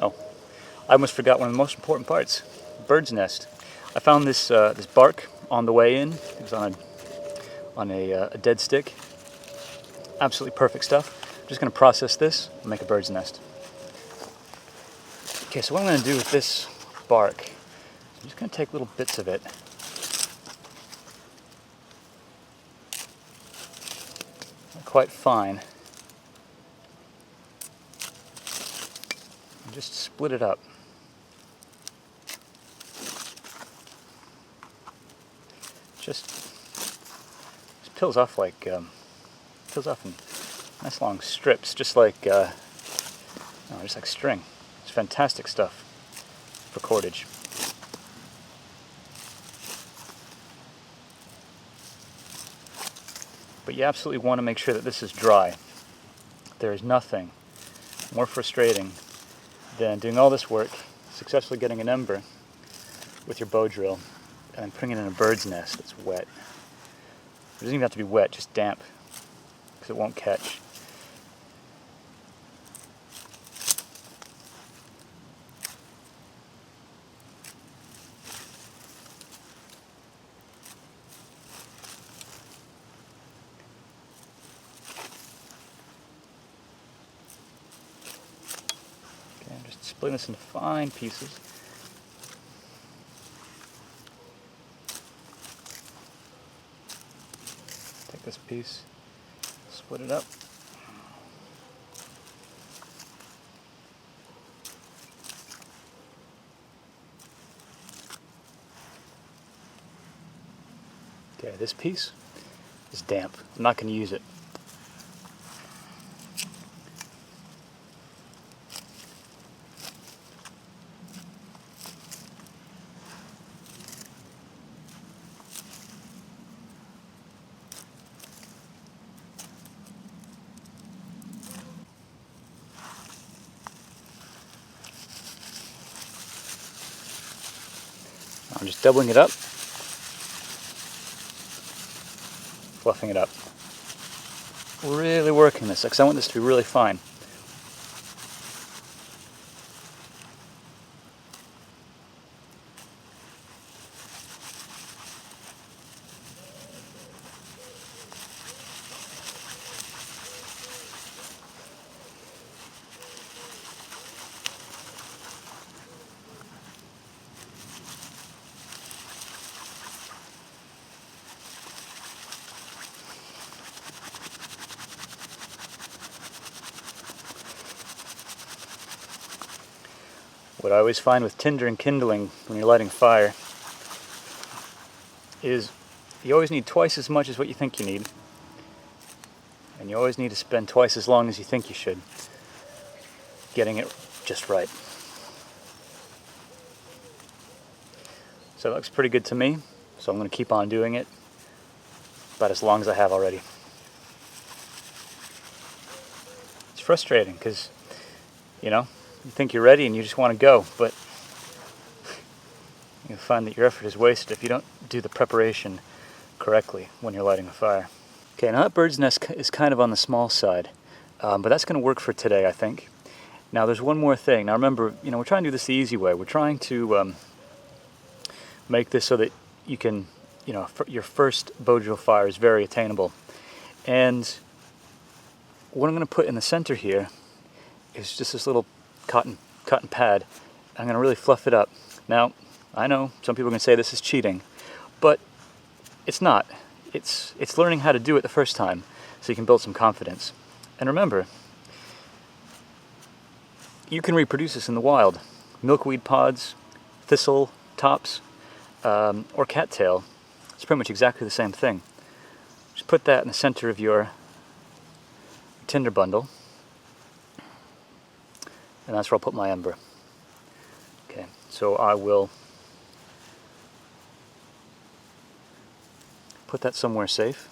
Oh, I almost forgot one of the most important parts, bird's nest. I found this this bark on the way in. It was on a dead stick. Absolutely perfect stuff. I'm just going to process this and make a bird's nest. Okay, so what I'm going to do with this bark, I'm just going to take little bits of it. Not quite fine. And just split it up. Just peels off like peels off in nice long strips, just like string. It's fantastic stuff for cordage. But you absolutely want to make sure that this is dry. There is nothing more frustrating than doing all this work, successfully getting an ember with your bow drill, and then putting it in a bird's nest that's wet. It doesn't even have to be wet, just damp, because it won't catch. Okay, I'm just splitting this into fine pieces. Take this piece, split it up. Okay, this piece is damp. I'm not going to use it. I'm just doubling it up, fluffing it up. Really working this, because I want this to be really fine. What I always find with tinder and kindling when you're lighting fire is you always need twice as much as what you think you need, and you always need to spend twice as long as you think you should getting it just right. So it looks pretty good to me, so I'm going to keep on doing it about as long as I have already. It's frustrating because, you think you're ready and you just want to go, but you'll find that your effort is wasted if you don't do the preparation correctly when you're lighting a fire. Okay, now that bird's nest is kind of on the small side, but that's going to work for today, I think. Now there's one more thing. Now remember, we're trying to do this the easy way. We're trying to make this so that you can, your first bow drill fire is very attainable. And what I'm going to put in the center here is just this little cotton pad. I'm going to really fluff it up. Now, I know some people are going to say this is cheating, but it's not. It's learning how to do it the first time so you can build some confidence. And remember, you can reproduce this in the wild. Milkweed pods, thistle tops, or cattail. It's pretty much exactly the same thing. Just put that in the center of your tinder bundle, and that's where I'll put my ember. Okay, so I will put that somewhere safe.